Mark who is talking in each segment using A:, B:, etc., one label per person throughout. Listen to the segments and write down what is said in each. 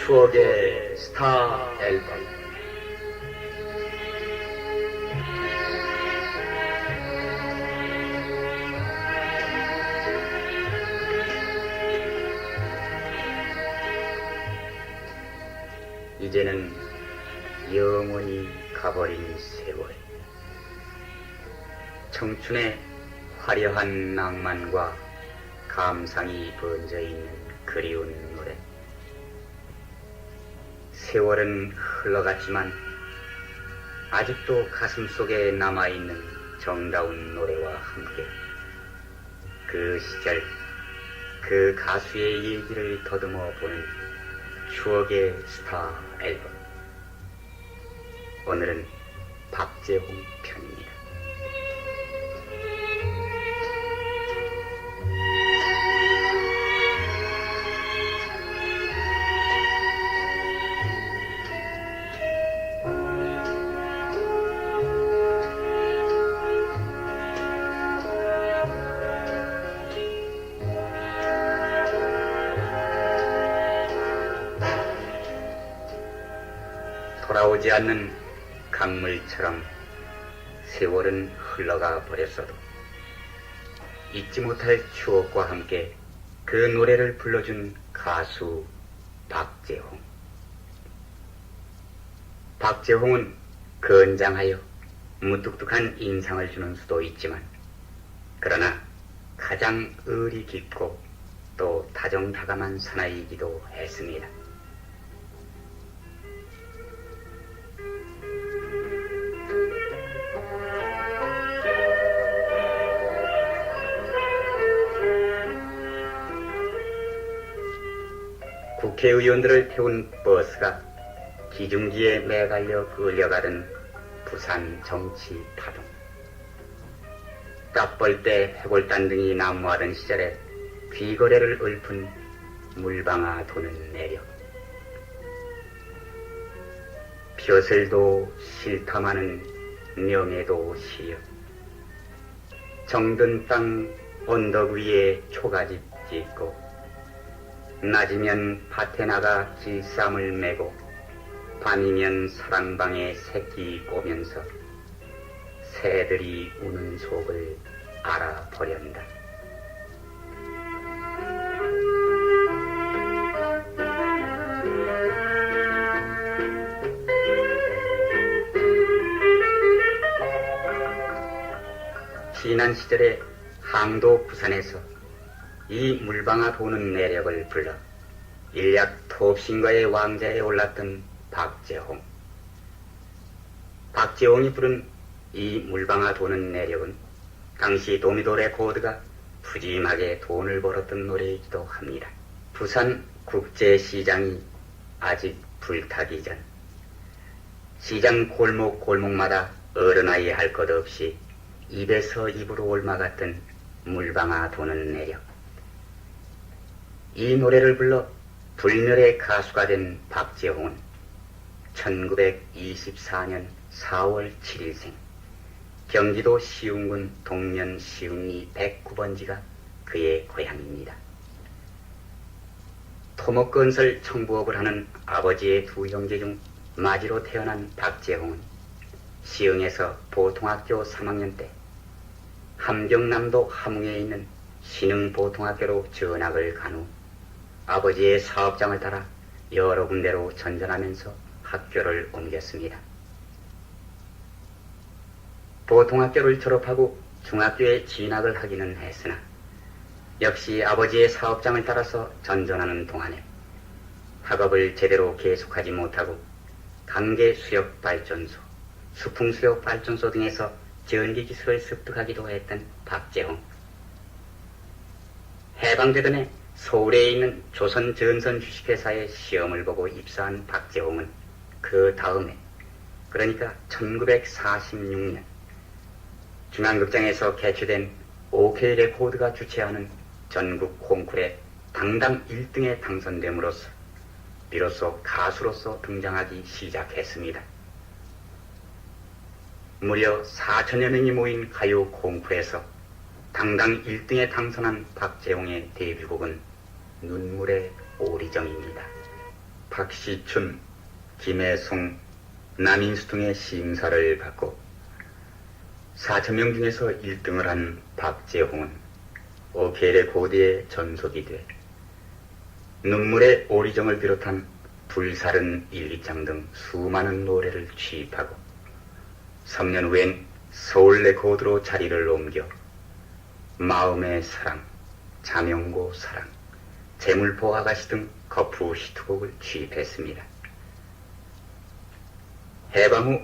A: 추억의 스타 앨범. 이제는 영원히 가버린 세월. 청춘의 화려한 낭만과 감상이 번져 있는 그리운 노래. 세월은 흘러갔지만 아직도 가슴속에 남아있는 정다운 노래와 함께 그 시절 그 가수의 얘기를 더듬어 보는 추억의 스타 앨범. 오늘은 박재홍 편입니다. 돌아오지 않는 강물처럼 세월은 흘러가 버렸어도 잊지 못할 추억과 함께 그 노래를 불러준 가수 박재홍. 박재홍은 건장하여 무뚝뚝한 인상을 주는 수도 있지만 그러나 가장 의리 깊고 또 다정다감한 사나이이기도 했습니다. 국회의원들을 태운 버스가 기중기에 매달려 끌려가던 부산 정치 파동. 딱벌대 해골단 등이 난무하던 시절에 귀거래를 읊은 물방아 도는 내력. 벼슬도 싫다마는 명예도 시여. 정든 땅 언덕 위에 초가집 짓고 낮이면 밭에 나가 길쌈을 메고 밤이면 사랑방에 새끼 꼬면서 새들이 우는 속을 알아버련다. 지난 시절에 항도 부산에서 이 물방아 도는 내력을 불러 일약 톱신과의 왕자에 올랐던 박재홍. 박재홍이 부른 이 물방아 도는 내력은 당시 도미도 레코드가 푸짐하게 돈을 벌었던 노래이기도 합니다. 부산 국제시장이 아직 불타기 전 시장 골목골목마다 어른아이 할 것 없이 입에서 입으로 옮아갔던 물방아 도는 내력. 이 노래를 불러 불멸의 가수가 된 박재홍은 1924년 4월 7일생, 경기도 시흥군 동면 시흥리 109번지가 그의 고향입니다. 토목건설 청부업을 하는 아버지의 두 형제 중 마지로 태어난 박재홍은 시흥에서 보통학교 3학년 때 함경남도 함흥에 있는 신흥보통학교로 전학을 간 후 아버지의 사업장을 따라 여러 군데로 전전하면서 학교를 옮겼습니다. 보통학교를 졸업하고 중학교에 진학을 하기는 했으나 역시 아버지의 사업장을 따라서 전전하는 동안에 학업을 제대로 계속하지 못하고 강계수력발전소, 수풍수력발전소 등에서 전기기술을 습득하기도 했던 박재홍. 해방되던 해 서울에 있는 조선전선 주식회사에 시험을 보고 입사한 박재홍은 그 다음에, 그러니까 1946년 중앙극장에서 개최된 OK 레코드가 주최하는 전국 콩쿨에 당당 1등에 당선됨으로써 비로소 가수로서 등장하기 시작했습니다. 무려 4천여 명이 모인 가요 콩쿨에서 당당 1등에 당선한 박재홍의 데뷔곡은 눈물의 오리정입니다. 박시춘, 김혜송, 남인수 등의 심사를 받고 4,000명 중에서 1등을 한 박재홍은 오케일의 고대의 전속이 돼 눈물의 오리정을 비롯한 불살은 1, 2장 등 수많은 노래를 취입하고 3년 후엔 서울 레코드로 자리를 옮겨 마음의 사랑, 자명고 사랑, 재물포 아가씨 등 거푸 히트곡을 취입했습니다. 해방 후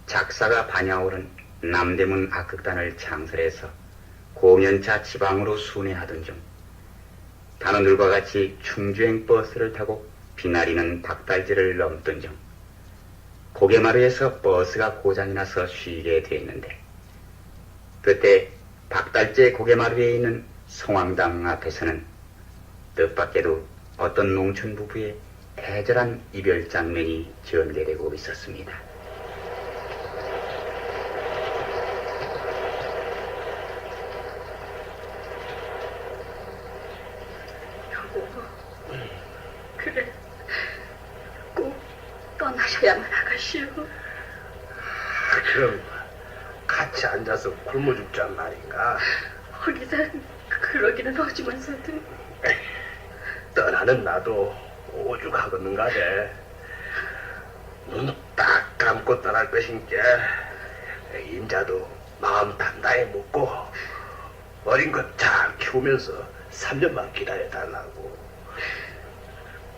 A: 작사가 반야오른 남대문 악극단을 창설해서 공연차 지방으로 순회하던 중 단원들과 같이 충주행 버스를 타고 비나리는 박달재를 넘던 중 고개마루에서 버스가 고장이 나서 쉬게 됐는데 그때 박달재 고개마루에 있는 성황당 앞에서는 뜻밖에도 어떤 농촌 부부의 애절한 이별 장면이 전개되고 있었습니다.
B: 여보, 그래, 꼭 떠나셔야만 하가시오.
C: 그럼 같이 앉아서 굶어 죽잔 말인가?
B: 거기서 그러기는 하지만서도
C: 떠나는 나도 오죽하겠는가래. 눈 딱 감고 떠날 것인께 인자도 마음 단단히 먹고 어린 것 잘 키우면서 3년만 기다려달라고.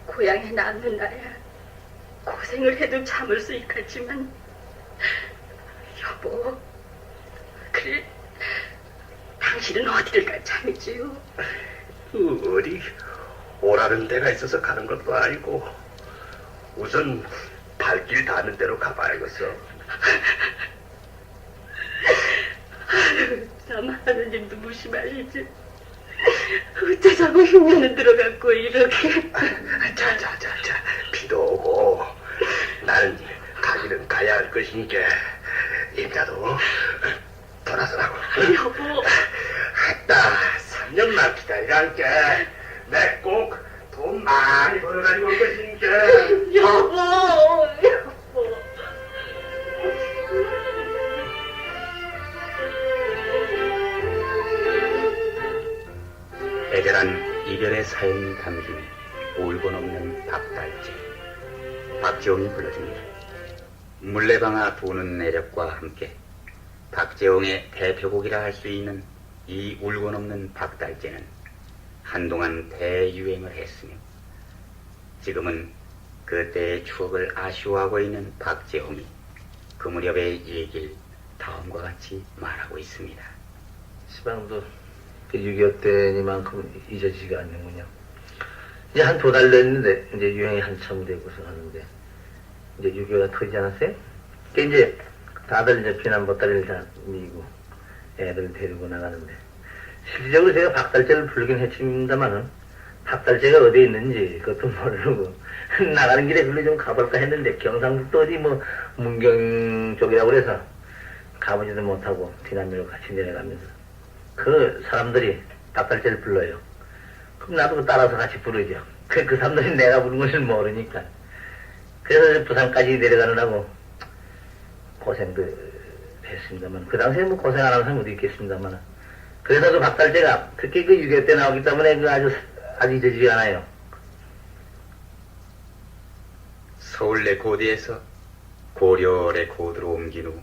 B: 고향에 낳는 나야 고생을 해도 참을 수 있겠지만 여보, 그래, 당신은 어디를 가 참이지요?
C: 어디 오라는 데가 있어서 가는 것도 아니고 우선 발길 닿는 대로 가봐야겠어.
B: 참 하느님도 무심하시지. 어쩌자고 흉년은 들어갔고 이렇게.
C: 자자자자, 비도 오고 나는 가기는 가야 할 것이니까 임자도 돌아서라고.
B: 여보,
C: 아따 3년만 기다리랄게. 내 꼭 돈 많이 벌어가지고 올 것이니까.
B: 여보, 여보.
A: 애절한 이별의 사연이 담긴 울고 넘는 박달재. 박재홍이 불러줍니다. 물레방아 부는 내력과 함께 박재홍의 대표곡이라 할 수 있는 이 울고 넘는 박달재는 한동안 대유행을 했으며 지금은 그때의 추억을 아쉬워하고 있는 박재홍이 그 무렵의 얘기를 다음과 같이 말하고 있습니다.
D: 시방도 6.25 때니만큼 잊어지지가 않는군요. 이제 한 2달 됐는데 이제 유행이 한참 되고서 하는데 이제 6.25가 터지지 않았어요? 그 이제 다들 이제 피난 보따리를 다 미고 애들 데리고 나가는데 실질적으로 제가 박달재를 부르긴 했습니다만은 박달재가 어디에 있는지 그것도 모르고 나가는 길에 글로 좀 가볼까 했는데 경상북도 어디 뭐 문경 쪽이라고 그래서 가보지도 못하고 피난민으로 같이 내려가면서 그 사람들이 박달재를 불러요. 그럼 나도 따라서 같이 부르죠. 그 사람들이 내가 부른 것을 모르니까. 그래서 부산까지 내려가느라고 고생도 했습니다만 그 당시에 뭐 고생 안 하는 사람이 어디 있겠습니다만 그래서 그 박달재가 특히 그 6.25 때 나오기 때문에 그 아주 잊어지지 않아요.
A: 서울 레코드에서 고려 레코드로 옮긴 후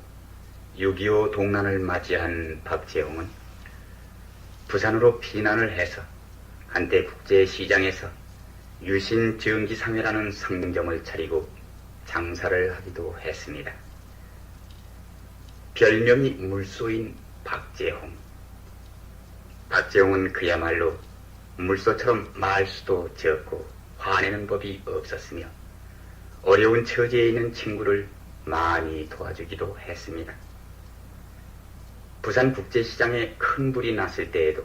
A: 6.25 동란을 맞이한 박재홍은 부산으로 피난을 해서 한때 국제시장에서 유신 정기상회라는 상점을 차리고 장사를 하기도 했습니다. 별명이 물소인 박재홍. 박재홍은 그야말로 물소처럼 말수도 적고 화내는 법이 없었으며 어려운 처지에 있는 친구를 많이 도와주기도 했습니다. 부산 국제시장에 큰 불이 났을 때에도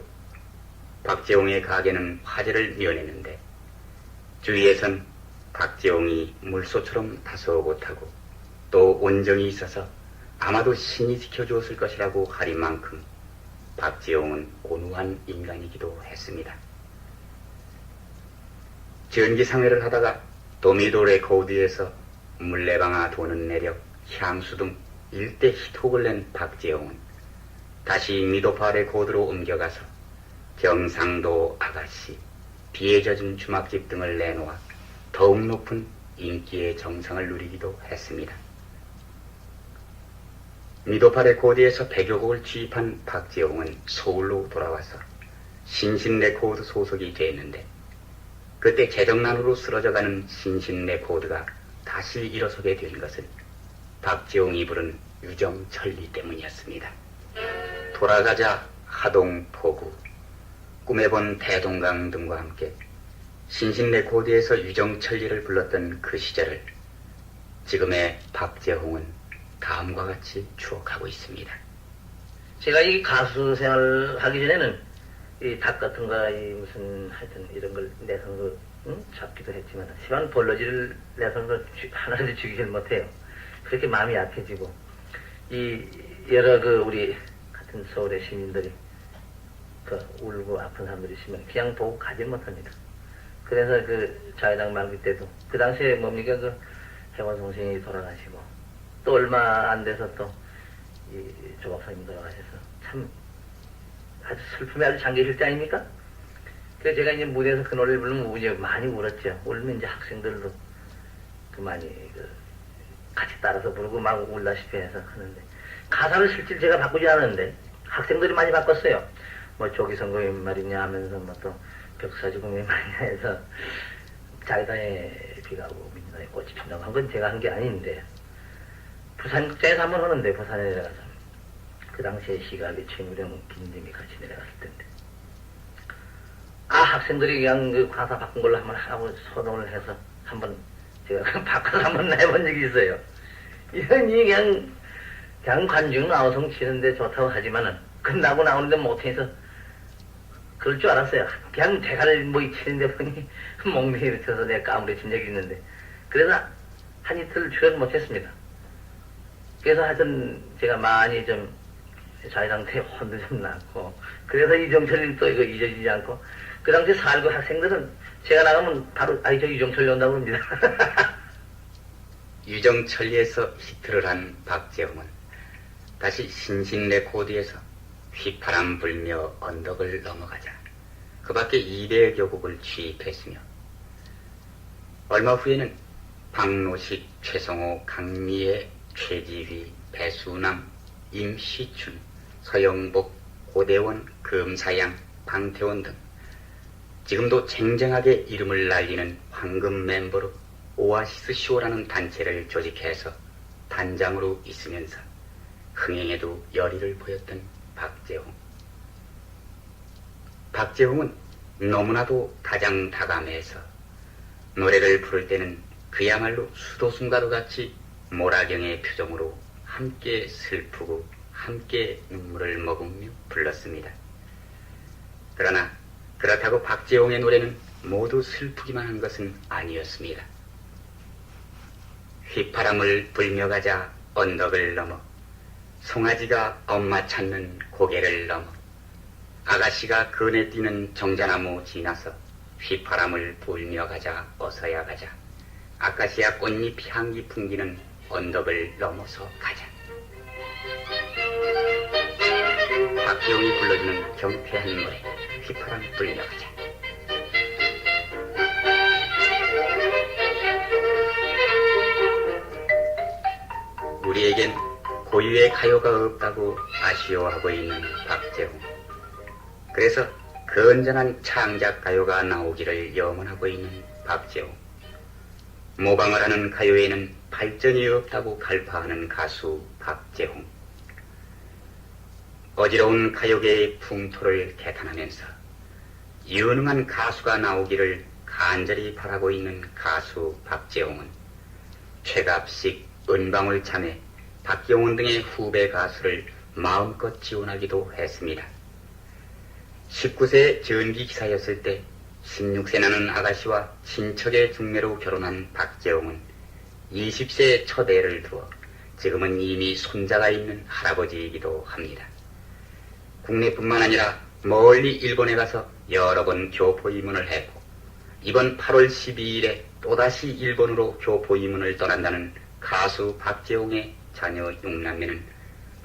A: 박재홍의 가게는 화재를 면했는데 주위에선 박재홍이 물소처럼 다소곳하고 또 온정이 있어서 아마도 신이 지켜주었을 것이라고 하리만큼 박재홍은 온후한 인간이기도 했습니다. 전기상회를 하다가 도미도 레코드에서 물레방아 도는 내력, 향수 등 일대 히트곡을 낸 박재홍은 다시 미도파 레코드로 옮겨가서 경상도 아가씨, 비에 젖은 주막집 등을 내놓아 더욱 높은 인기의 정상을 누리기도 했습니다. 미도파 레코드에서 100여 곡을 취입한 박재홍은 서울로 돌아와서 신신 레코드 소속이 됐는데 그때 재정난으로 쓰러져가는 신신 레코드가 다시 일어서게 된 것은 박재홍이 부른 유정천리 때문이었습니다. 돌아가자 하동포구, 꿈에 본 대동강 등과 함께 신신 레코드에서 유정천리를 불렀던 그 시절을 지금의 박재홍은 다음과 같이 추억하고 있습니다.
D: 제가 이 가수 생활을 하기 전에는 이 닭 같은 거, 이 무슨 하여튼 이런 걸 내성으로 잡기도 했지만 시방 벌러지를 내성으로 하나도 죽이질 못해요. 그렇게 마음이 약해지고 이 여러 그 우리 같은 서울의 시민들이 그 울고 아픈 사람들이 있으면 그냥 보고 가질 못합니다. 그래서 그 자유당 말기 때도 그 당시에 뭡니까 그 해원 선생이 돌아가시고 또 얼마 안 돼서 또 이 조 박사님 돌아가셔서 참 아주 슬픔이 아주 잠기실 때 아닙니까? 그래서 제가 이제 무대에서 그 노래를 부르면 이제 많이 울었죠. 울면 이제 학생들도 그 많이 그 같이 따라서 부르고 막 울다시피 해서 하는데 가사를 실제로 제가 바꾸지 않았는데 학생들이 많이 바꿨어요. 뭐 조기선거에 말이냐 하면서 뭐 또 벽사지공에 말이냐 해서 자유당에 비가 오고 민주당에 꽃이 핀다고 한 건 제가 한 게 아닌데 부산국장에서 한번 하는데 부산에 내려가서 그 당시에 시각이 최무령 김님이 같이 내려갔을 텐데 학생들이 그냥 그 가사 바꾼 걸로 한번 하고 소동을 해서 한번 제가 바꿔서 한번 해본 적이 있어요. 이런이 그냥 관중 아우성 치는데 좋다고 하지만은 끝나고 나오는데 못해서 그럴 줄 알았어요. 그냥 대가를 뭐 치는데 보니 몽둥이 붙여서 내가 까무러진 적이 있는데 그래서 한 이틀 출연 못했습니다. 그래서 하여튼 제가 많이 좀 자유당한테 혼도 좀 났고 그래서 이정철이 또 이거 잊어지지 않고 그 당시 살고 학생들은 제가 나가면 바로 저 이정철이 온다고 합니다.
A: 유정천리에서 히트를 한 박재홍은 다시 신신 레코드에서 휘파람 불며 언덕을 넘어가자 그 밖에 200여 곡을 취입했으며 얼마 후에는 박노식, 최성호, 강미애, 최지휘, 배수남, 임시춘, 서영복, 고대원, 금사양, 방태원 등 지금도 쟁쟁하게 이름을 날리는 황금 멤버로 오아시스 쇼라는 단체를 조직해서 단장으로 있으면서 흥행에도 열의를 보였던 박재홍. 박재홍은 너무나도 다장다감해서 노래를 부를 때는 그야말로 수도승가루 같이 모라경의 표정으로 함께 슬프고 함께 눈물을 머금며 불렀습니다. 그러나 그렇다고 박재홍의 노래는 모두 슬프기만 한 것은 아니었습니다. 휘파람을 불며 가자 언덕을 넘어 송아지가 엄마 찾는 고개를 넘어 아가씨가 그네 뛰는 정자나무 지나서 휘파람을 불며 가자 어서야 가자 아카시아 꽃잎 향기 풍기는 언덕을 넘어서 가자. 박재홍이 불러주는 경쾌한 노래 휘파람 불며 가자. 우리에겐 고유의 가요가 없다고 아쉬워하고 있는 박재홍. 그래서 건전한 창작 가요가 나오기를 염원하고 있는 박재홍. 모방을 하는 가요에는 발전이 없다고 갈파하는 가수 박재홍. 어지러운 가요계의 풍토를 개탄하면서 유능한 가수가 나오기를 간절히 바라고 있는 가수 박재홍은 최갑식, 은방울 참외, 박경훈 등의 후배 가수를 마음껏 지원하기도 했습니다. 19세 전기 기사였을 때 16세 나는 아가씨와 친척의 중매로 결혼한 박재홍은 20세 첫 애를 두어 지금은 이미 손자가 있는 할아버지이기도 합니다. 국내뿐만 아니라 멀리 일본에 가서 여러 번 교포 입문을 했고 이번 8월 12일에 또다시 일본으로 교포 이문을 떠난다는 가수 박재홍의 자녀 6남매는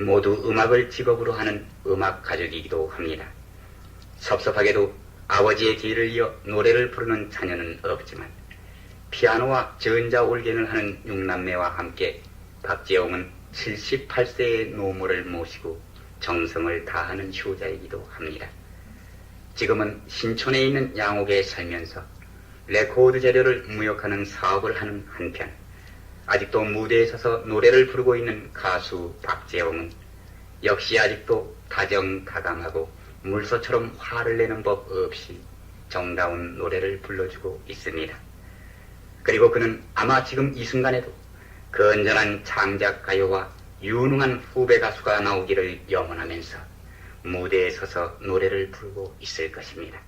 A: 모두 음악을 직업으로 하는 음악 가족이기도 합니다. 섭섭하게도 아버지의 뒤를 이어 노래를 부르는 자녀는 없지만 피아노와 전자올겐을 하는 6남매와 함께 박재홍은 78세의 노모를 모시고 정성을 다하는 효자이기도 합니다. 지금은 신촌에 있는 양옥에 살면서 레코드 재료를 무역하는 사업을 하는 한편 아직도 무대에 서서 노래를 부르고 있는 가수 박재홍은 역시 아직도 다정다감하고 물소처럼 화를 내는 법 없이 정다운 노래를 불러주고 있습니다. 그리고 그는 아마 지금 이 순간에도 건전한 창작 가요와 유능한 후배 가수가 나오기를 염원하면서 무대에 서서 노래를 부르고 있을 것입니다.